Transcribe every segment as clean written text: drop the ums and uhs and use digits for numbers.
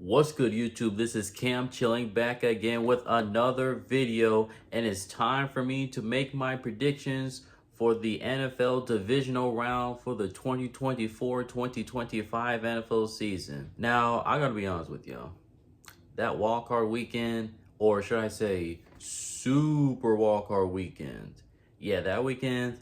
What's good, YouTube? This is Cam chilling back again with another video, and it's time for me to make my predictions for the NFL Divisional round for the 2024-2025 NFL season. Now, I gotta be honest with y'all. That wildcard weekend, or should I say super wildcard weekend, yeah, that weekend,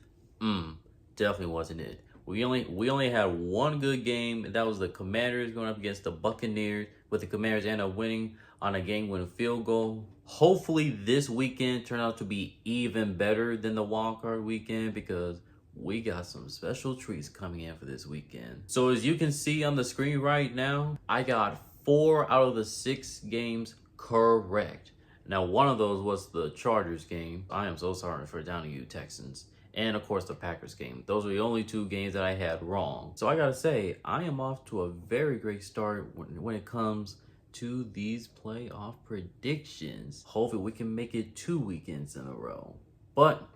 definitely wasn't it. We only had one good game, and that was the Commanders going up against the Buccaneers, with the Commanders end up winning on a game-winning field goal. Hopefully this weekend turn out to be even better than the wildcard weekend, because we got some special treats coming in for this weekend. So as you can see on the screen right now, I got 4 out of the 6 games correct. Now, one of those was the Chargers game. I am so sorry for down to you, Texans. And of course the Packers game. Those are the only 2 games that I had wrong. So I gotta say, I am off to a very great start when it comes to these playoff predictions. Hopefully we can make it 2 weekends in a row. But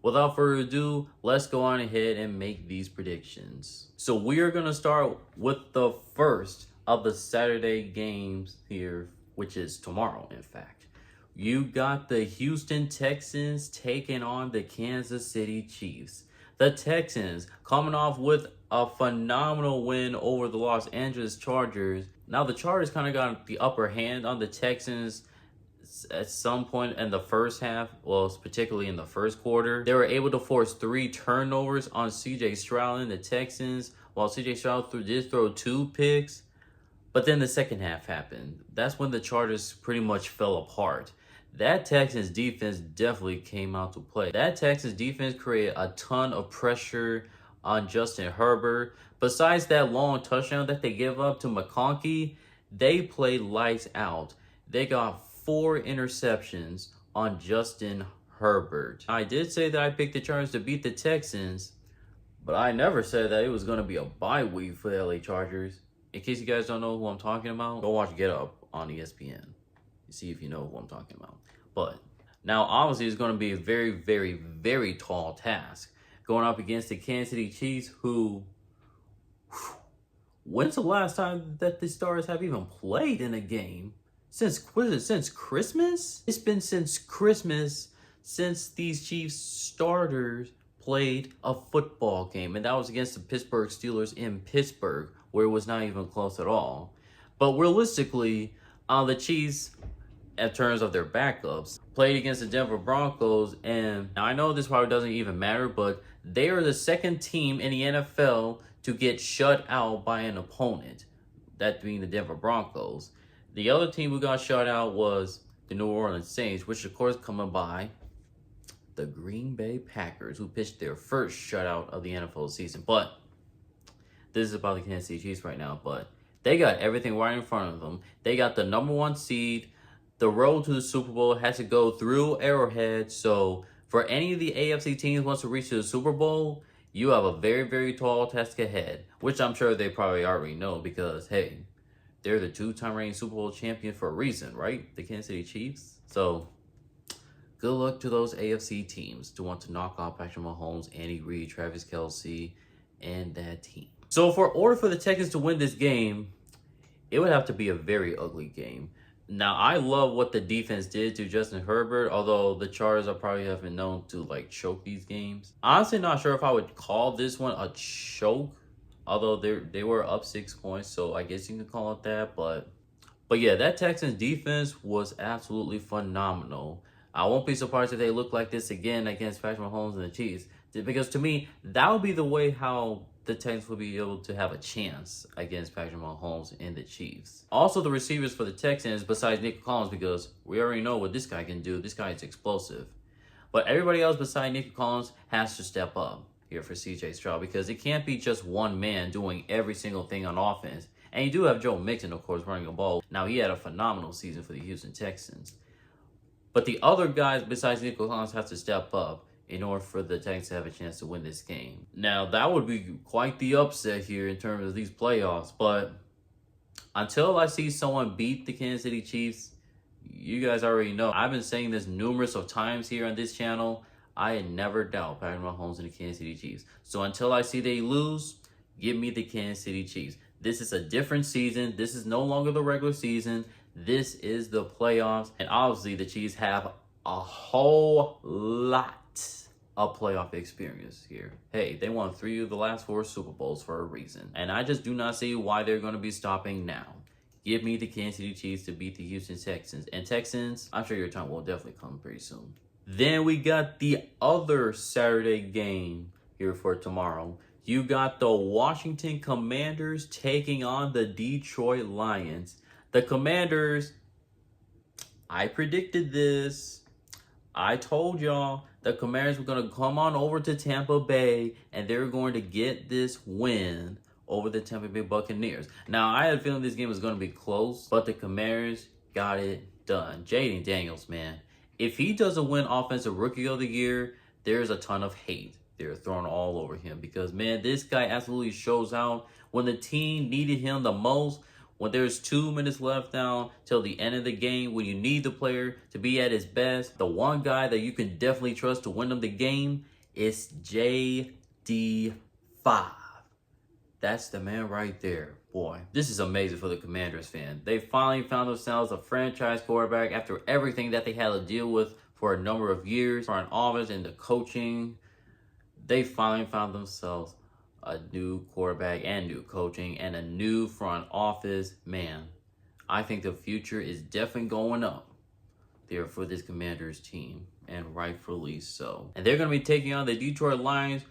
without further ado, let's go on ahead and make these predictions. So we are gonna start with the first of the Saturday games here, which is tomorrow, in fact. You got the Houston Texans taking on the Kansas City Chiefs. The Texans coming off with a phenomenal win over the Los Angeles Chargers. Now, the Chargers kind of got the upper hand on the Texans at some point in the first half, well, particularly in the first quarter. They were able to force 3 turnovers on C.J. Stroud and the Texans, while C.J. Stroud did throw 2 picks. But then the second half happened. That's when the Chargers pretty much fell apart. That Texans defense definitely came out to play. That Texans defense created a ton of pressure on Justin Herbert. Besides that long touchdown that they give up to McConkey, they played lights out. They got 4 interceptions on Justin Herbert. I did say that I picked the Chargers to beat the Texans, but I never said that it was going to be a bye week for the LA Chargers. In case you guys don't know who I'm talking about, go watch Get Up on ESPN. See if you know who I'm talking about. But now, obviously, it's going to be a very, very, very tall task going up against the Kansas City Chiefs, who, when's the last time that the Stars have even played in a game? Since Christmas? It's been since Christmas since these Chiefs starters played a football game, and that was against the Pittsburgh Steelers in Pittsburgh, where it was not even close at all. But realistically, the Chiefs, in terms of their backups, played against the Denver Broncos, and I know this probably doesn't even matter, but they are the second team in the NFL to get shut out by an opponent, that being the Denver Broncos. The other team who got shut out was the New Orleans Saints, which of course coming by the Green Bay Packers, who pitched their first shutout of the NFL season. But this is about the Kansas City Chiefs right now, but they got everything right in front of them. They got the number 1 seed. The road to the Super Bowl has to go through Arrowhead. So for any of the AFC teams who wants to reach to the Super Bowl, you have a very, very tall task ahead, which I'm sure they probably already know, because, hey, they're the 2-time reigning Super Bowl champion for a reason, right? The Kansas City Chiefs. So good luck to those AFC teams to want to knock off Patrick Mahomes, Andy Reid, Travis Kelce, and that team. So for order for the Texans to win this game, it would have to be a very ugly game. Now, I love what the defense did to Justin Herbert, although the Chargers are probably have been known to choke these games. Honestly, not sure if I would call this one a choke, although they were up 6 points, so I guess you can call it that. But yeah, that Texans defense was absolutely phenomenal. I won't be surprised if they look like this again against Patrick Mahomes and the Chiefs, because to me, that would be the way how the Texans will be able to have a chance against Patrick Mahomes and the Chiefs. Also, the receivers for the Texans, besides Nico Collins, because we already know what this guy can do. This guy is explosive. But everybody else besides Nico Collins has to step up here for C.J. Stroud, because it can't be just one man doing every single thing on offense. And you do have Joe Mixon, of course, running the ball. Now, he had a phenomenal season for the Houston Texans. But the other guys besides Nico Collins have to step up in order for the Texans to have a chance to win this game. Now, that would be quite the upset here in terms of these playoffs, but until I see someone beat the Kansas City Chiefs, you guys already know. I've been saying this numerous of times here on this channel. I never doubt Patrick Mahomes and the Kansas City Chiefs. So until I see they lose, give me the Kansas City Chiefs. This is a different season. This is no longer the regular season. This is the playoffs. And obviously, the Chiefs have a whole lot of playoff experience here. Hey, they won 3 of the last 4 Super Bowls for a reason. And I just do not see why they're going to be stopping now. Give me the Kansas City Chiefs to beat the Houston Texans. And Texans, I'm sure your time will definitely come pretty soon. Then we got the other Saturday game here for tomorrow. You got the Washington Commanders taking on the Detroit Lions. The Commanders, I predicted this. I told y'all the Commanders were going to come on over to Tampa Bay and they're going to get this win over the Tampa Bay Buccaneers. Now, I had a feeling this game was going to be close, but the Commanders got it done. Jaden Daniels, man. If he doesn't win Offensive Rookie of the Year, there's a ton of hate they're throwing all over him because, man, this guy absolutely shows out when the team needed him the most. When there's 2 minutes left down till the end of the game, when you need the player to be at his best, the one guy that you can definitely trust to win them the game is JD5. That's the man right there. Boy, this is amazing for the Commanders fan. They finally found themselves a franchise quarterback after everything that they had to deal with for a number of years. Front office and the coaching, they finally found themselves a new quarterback and new coaching and a new front office. Man, I think the future is definitely going up there for this Commanders team, and rightfully so. And they're going to be taking on the Detroit Lions,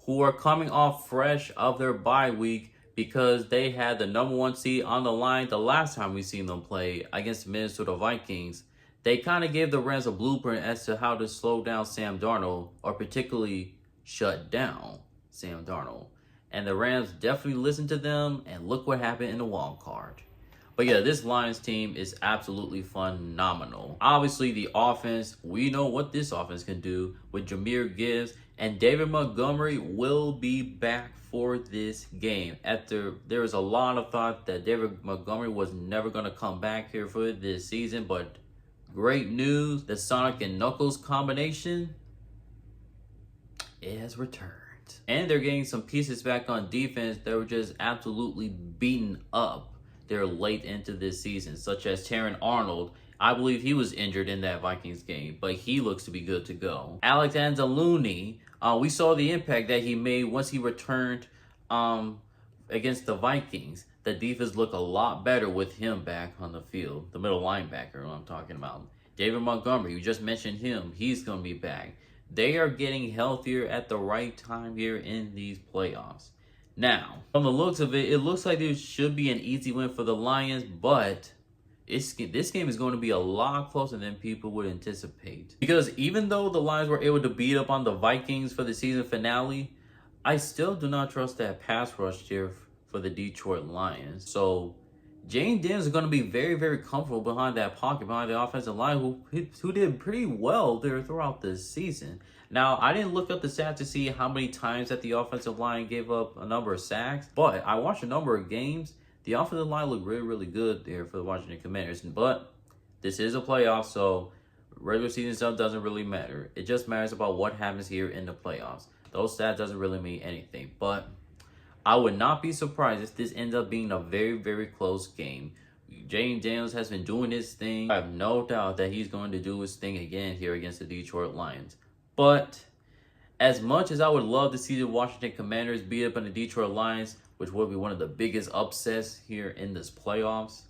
who are coming off fresh of their bye week because they had the #1 seed on the line the last time we seen them play against the Minnesota Vikings. They kind of gave the Rams a blueprint as to how to slow down Sam Darnold, or particularly shut down Sam Darnold. And the Rams definitely listened to them, and look what happened in the wild card. But yeah, this Lions team is absolutely phenomenal. Obviously, the offense, we know what this offense can do with Jahmyr Gibbs, and David Montgomery will be back for this game. There was a lot of thought that David Montgomery was never going to come back here for this season, but great news, the Sonic and Knuckles combination, it has returned. And they're getting some pieces back on defense that were just absolutely beaten up there late into this season, such as Taron Arnold. I believe he was injured in that Vikings game, but he looks to be good to go. Alex Anzalone, we saw the impact that he made once he returned against the Vikings. The defense looked a lot better with him back on the field. The middle linebacker, what I'm talking about. David Montgomery, you just mentioned him. He's going to be back. They are getting healthier at the right time here in these playoffs. Now, from the looks of it, it looks like there should be an easy win for the Lions, but this game is going to be a lot closer than people would anticipate. Because even though the Lions were able to beat up on the Vikings for the season finale, I still do not trust that pass rush here for the Detroit Lions. So Jane Daniels is going to be very, very comfortable behind that pocket, behind the offensive line, who did pretty well there throughout the season. Now, I didn't look up the stats to see how many times that the offensive line gave up a number of sacks, but I watched a number of games. The offensive line looked really, really good there for the Washington Commanders. But this is a playoff, so regular season stuff doesn't really matter. It just matters about what happens here in the playoffs. Those stats doesn't really mean anything, but I would not be surprised if this ends up being a very, very close game. Jane Daniels has been doing his thing. I have no doubt that he's going to do his thing again here against the Detroit Lions. But as much as I would love to see the Washington Commanders beat up on the Detroit Lions, which would be one of the biggest upsets here in this playoffs,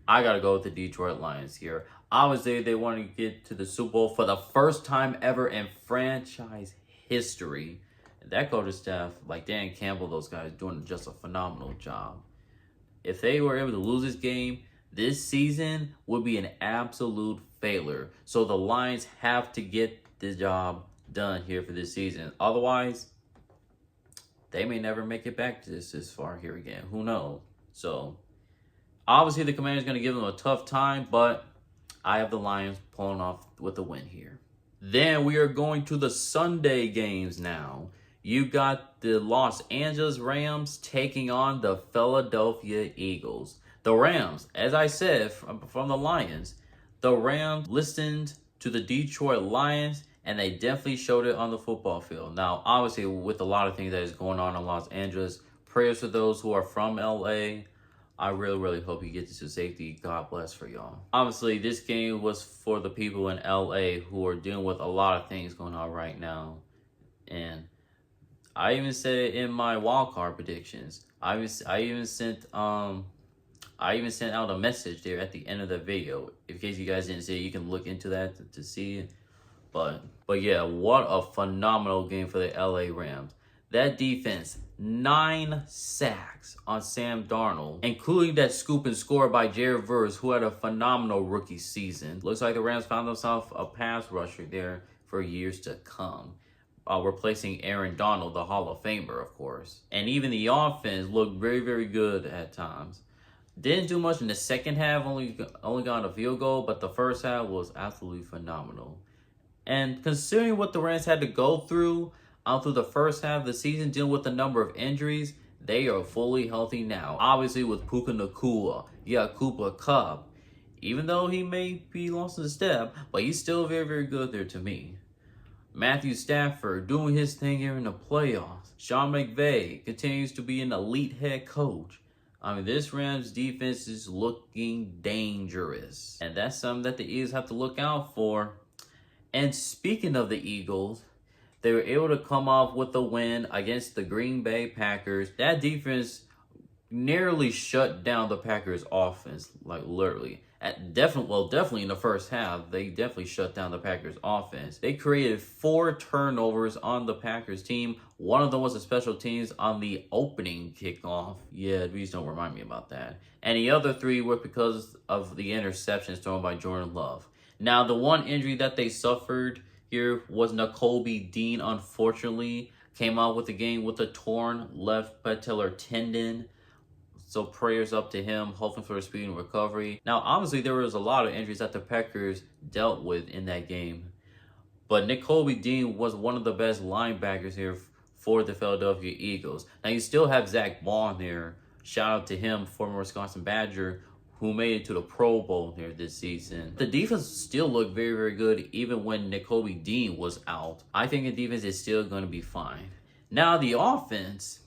I got to go with the Detroit Lions here. Obviously, they want to get to the Super Bowl for the first time ever in franchise history. That coaching staff, like Dan Campbell, those guys doing just a phenomenal job. If they were able to lose this game, this season would be an absolute failure. So the Lions have to get the job done here for this season. Otherwise, they may never make it back to this far here again. Who knows? So obviously the Commanders going to give them a tough time, but I have the Lions pulling off with the win here. Then we are going to the Sunday games now. You got the Los Angeles Rams taking on the Philadelphia Eagles. The Rams, as I said from the Lions, the Rams listened to the Detroit Lions, and they definitely showed it on the football field. Now, obviously, with a lot of things that is going on in Los Angeles, Prayers for those who are from LA. I really hope you get to safety. God bless for y'all. Obviously, this game was for the people in LA who are dealing with a lot of things going on right now. And I even said it in my wildcard predictions. I even sent out a message there at the end of the video. In case you guys didn't see it, you can look into that to see it. But yeah, what a phenomenal game for the LA Rams. That defense, 9 sacks on Sam Darnold, including that scoop and score by Jared Verse, who had a phenomenal rookie season. Looks like the Rams found themselves a pass rusher there for years to come. Replacing Aaron Donald, the Hall of Famer, of course. And even the offense looked very good at times. Didn't do much in the second half, only got a field goal, but the first half was absolutely phenomenal. And considering what the Rams had to go through the first half of the season, dealing with a number of injuries, they are fully healthy now. Obviously, with Puka Nacua, you got Cooper Kupp. Even though he may be lost in the step, but he's still very good there to me. Matthew Stafford doing his thing here in the playoffs. Sean McVay continues to be an elite head coach. I mean, this Rams defense is looking dangerous. And that's something that the Eagles have to look out for. And speaking of the Eagles, they were able to come off with a win against the Green Bay Packers. That defense nearly shut down the Packers offense, like literally. Definitely in the first half, they definitely shut down the Packers offense. They created 4 turnovers on the Packers team. One of them was a special teams on the opening kickoff. Yeah, please don't remind me about that. And the other 3 were because of the interceptions thrown by Jordan Love. Now, the one injury that they suffered here was Nakobe Dean, unfortunately. Came out with the game with a torn left patellar tendon. So prayers up to him, hoping for a speedy recovery. Now, obviously, there was a lot of injuries that the Packers dealt with in that game. But Nakobe Dean was one of the best linebackers here for the Philadelphia Eagles. Now, you still have Zach Baun there. Shout out to him, former Wisconsin Badger, who made it to the Pro Bowl here this season. The defense still looked very good, even when Nakobe Dean was out. I think the defense is still going to be fine. Now, the offense,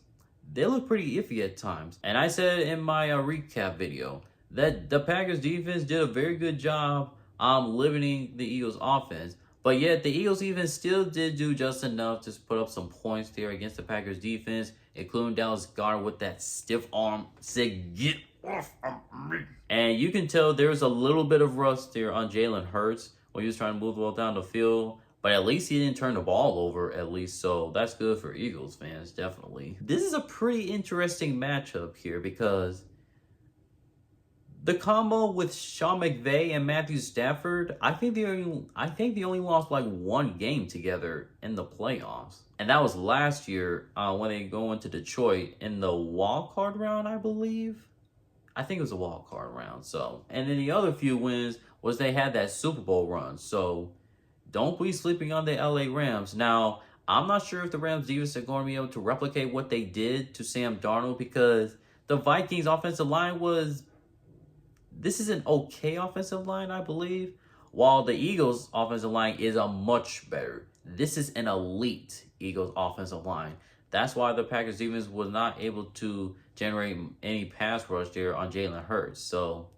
they look pretty iffy at times. And I said in my recap video that the Packers defense did a very good job limiting the Eagles offense. But yet the Eagles even still did do just enough to put up some points there against the Packers defense, including Dallas Goedert with that stiff arm. Said, get off of me. And you can tell there's a little bit of rust there on Jalen Hurts when he was trying to move the ball down the field. But at least he didn't turn the ball over, at least. So that's good for Eagles fans, definitely. This is a pretty interesting matchup here because the combo with Sean McVay and Matthew Stafford, I think they only lost like 1 game together in the playoffs. And that was last year when they go into Detroit in the wild card round, I believe. I think it was a wild card round. So, and then the other few wins was they had that Super Bowl run. So don't be sleeping on the LA Rams. Now, I'm not sure if the Rams defense are going to be able to replicate what they did to Sam Darnold because the Vikings offensive line this is an okay offensive line, I believe, while the Eagles offensive line is a much better. This is an elite Eagles offensive line. That's why the Packers defense was not able to generate any pass rush there on Jalen Hurts. So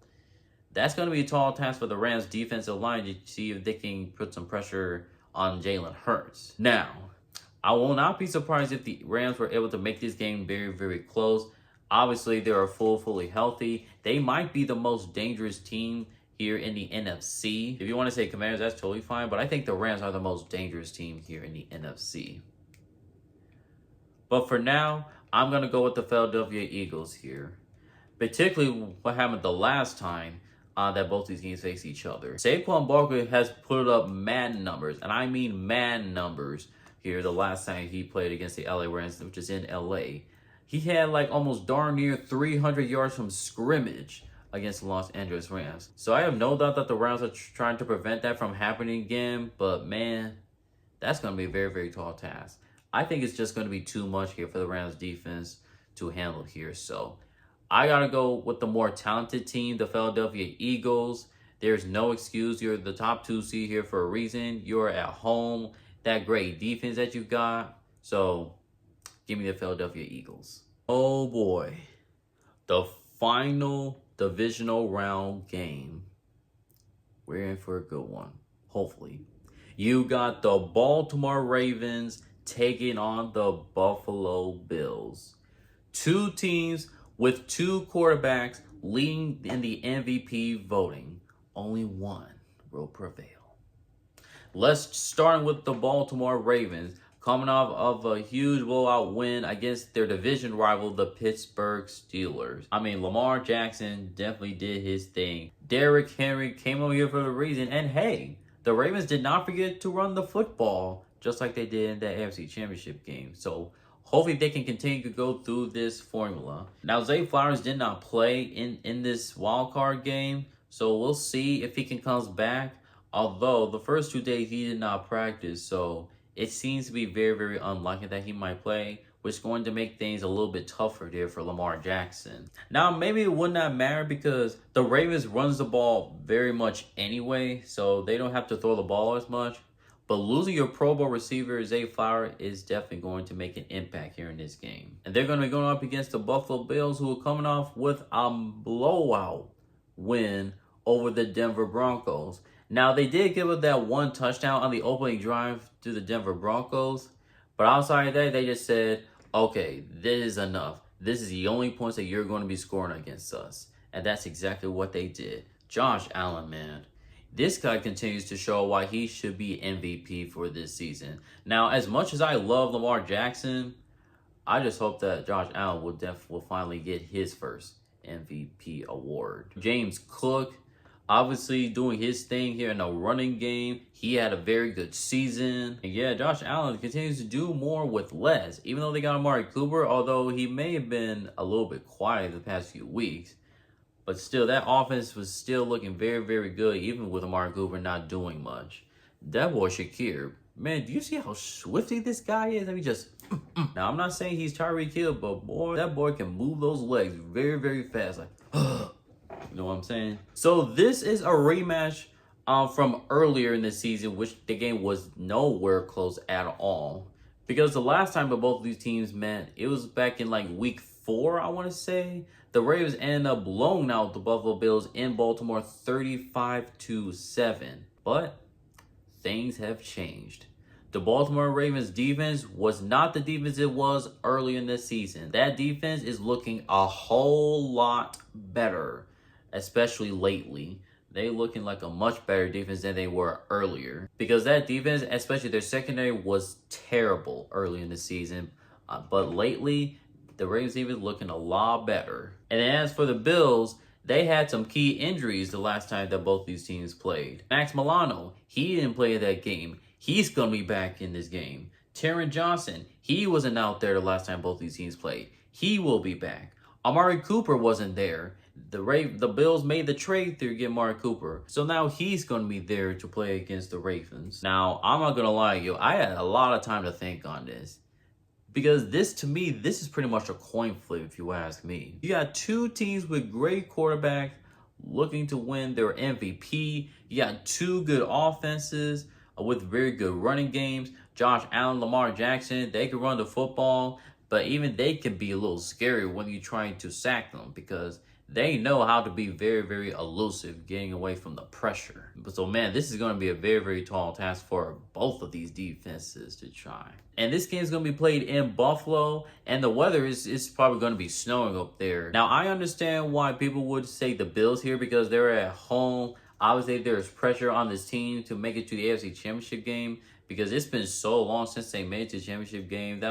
that's going to be a tall task for the Rams defensive line to see if they can put some pressure on Jalen Hurts. Now, I will not be surprised if the Rams were able to make this game very close. Obviously, they are fully healthy. They might be the most dangerous team here in the NFC. If you want to say Commanders, that's totally fine. But I think the Rams are the most dangerous team here in the NFC. But for now, I'm going to go with the Philadelphia Eagles here. Particularly what happened the last time that both these teams face each other. Saquon Barkley has put up mad numbers, and I mean mad numbers here the last time he played against the LA Rams, which is in LA. He had like almost darn near 300 yards from scrimmage against the Los Angeles Rams. So I have no doubt that the Rams are trying to prevent that from happening again, but man, that's going to be a very tall task. I think it's just going to be too much here for the Rams defense to handle here. So I got to go with the more talented team, the Philadelphia Eagles. There's no excuse. You're the top 2 seed here for a reason. You're at home. That great defense that you've got. So give me the Philadelphia Eagles. Oh boy, the final divisional round game. We're in for a good one, hopefully. You got the Baltimore Ravens taking on the Buffalo Bills. Two teams with two quarterbacks leading in the MVP voting. Only one will prevail. Let's start with the Baltimore Ravens, coming off of a huge blowout win against their division rival, the Pittsburgh Steelers. I mean, Lamar Jackson definitely did his thing. Derrick Henry came over here for the reason, and hey, the Ravens did not forget to run the football, just like they did in that AFC Championship game. So hopefully they can continue to go through this formula. Now, Zay Flowers did not play in this wild card game, so we'll see if he can come back. Although the first 2 days he did not practice, so it seems to be very, very unlikely that he might play, which is going to make things a little bit tougher there for Lamar Jackson. Now, maybe it would not matter because the Ravens runs the ball very much anyway, so they don't have to throw the ball as much. But losing your Pro Bowl receiver, Zay Flower, is definitely going to make an impact here in this game. And they're going to be going up against the Buffalo Bills, who are coming off with a blowout win over the Denver Broncos. Now, they did give up that one touchdown on the opening drive to the Denver Broncos. But outside of that, they just said, okay, this is enough. This is the only points that you're going to be scoring against us. And that's exactly what they did. Josh Allen, man. This guy continues to show why he should be MVP for this season. Now, as much as I love Lamar Jackson, I just hope that Josh Allen will finally get his first MVP award. James Cook, obviously doing his thing here in the running game. He had a very good season. And yeah, Josh Allen continues to do more with less. Even though they got Amari Cooper, although he may have been a little bit quiet the past few weeks. But still, that offense was still looking very, very good, even with Amari Cooper not doing much. That boy Shakir, man, do you see how swifty this guy is? I mean, just... Now, I'm not saying he's Tyreek Hill, but boy, that boy can move those legs very, very fast. Like, you know what I'm saying? So this is a rematch from earlier in the season, which the game was nowhere close at all. Because the last time that both of these teams met, it was back in like week 4, I want to say. The Ravens ended up blowing out the Buffalo Bills in Baltimore 35-7. But things have changed. The Baltimore Ravens defense was not the defense it was early in the season. That defense is looking a whole lot better, especially lately. They looking like a much better defense than they were earlier. Because that defense, especially their secondary, was terrible early in the season. But lately, the Ravens defense looking a lot better. And as for the Bills, they had some key injuries the last time that both these teams played. Max Milano, he didn't play that game. He's going to be back in this game. Taron Johnson, he wasn't out there the last time both these teams played. He will be back. Amari Cooper wasn't there. The Bills made the trade to get Amari Cooper. So now he's going to be there to play against the Ravens. Now, I'm not going to lie to you. I had a lot of time to think on this. Because this, to me, this is pretty much a coin flip, if you ask me. You got two teams with great quarterbacks looking to win their MVP. You got two good offenses with very good running games. Josh Allen, Lamar Jackson, they can run the football, but even they can be a little scary when you're trying to sack them because they know how to be very, very elusive, getting away from the pressure. So, man, this is going to be a very, very tall task for both of these defenses to try. And this game is going to be played in Buffalo, and the weather is probably going to be snowing up there. Now, I understand why people would say the Bills here because they're at home. Obviously, there's pressure on this team to make it to the AFC Championship game because it's been so long since they made it to the Championship game.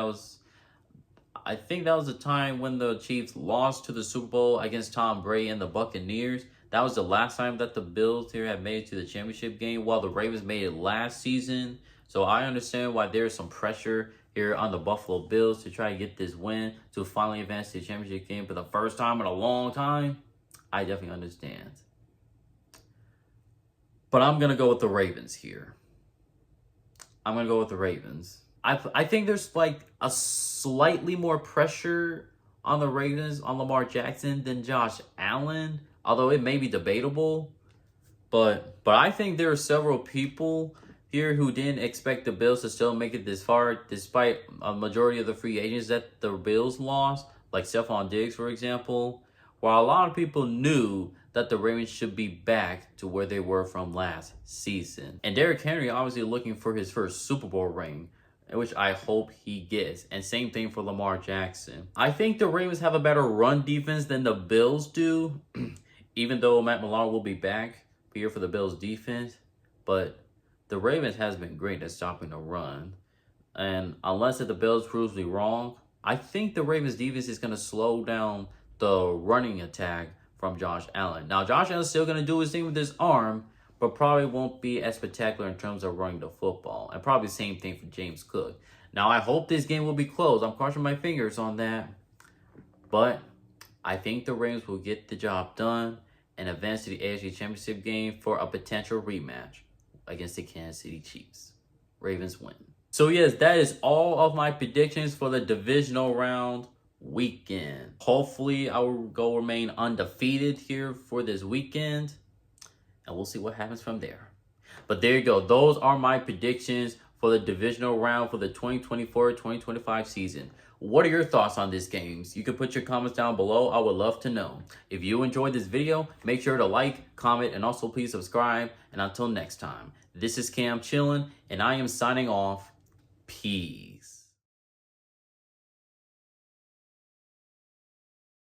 I think that was the time when the Chiefs lost to the Super Bowl against Tom Brady and the Buccaneers. That was the last time that the Bills here had made it to the championship game, while the Ravens made it last season. So I understand why there's some pressure here on the Buffalo Bills to try to get this win to finally advance to the championship game for the first time in a long time. I definitely understand. But I'm going to go with the Ravens here. I'm going to go with the Ravens. I think there's like a slightly more pressure on the Ravens, on Lamar Jackson than Josh Allen, although it may be debatable. But I think there are several people here who didn't expect the Bills to still make it this far, despite a majority of the free agents that the Bills lost, like Stephon Diggs, for example, while a lot of people knew that the Ravens should be back to where they were from last season. And Derrick Henry obviously looking for his first Super Bowl ring, which I hope he gets. And same thing for Lamar Jackson. I think the Ravens have a better run defense than the Bills do, even though Matt Milano will be back here for the Bills defense. But the Ravens has been great at stopping the run. And unless the Bills proves me wrong, I think the Ravens defense is going to slow down the running attack from Josh Allen. Now, Josh Allen's still going to do his thing with his arm, but probably won't be as spectacular in terms of running the football. And probably the same thing for James Cook. Now, I hope this game will be close. I'm crossing my fingers on that. But I think the Ravens will get the job done and advance to the AFC Championship game for a potential rematch against the Kansas City Chiefs. Ravens win. So yes, that is all of my predictions for the divisional round weekend. Hopefully, I will go remain undefeated here for this weekend, and we'll see what happens from there. But there you go. Those are my predictions for the divisional round for the 2024-2025 season. What are your thoughts on these games? You can put your comments down below. I would love to know. If you enjoyed this video, make sure to like, comment, and also please subscribe. And until next time, this is Cam Chillin', and I am signing off. Peace.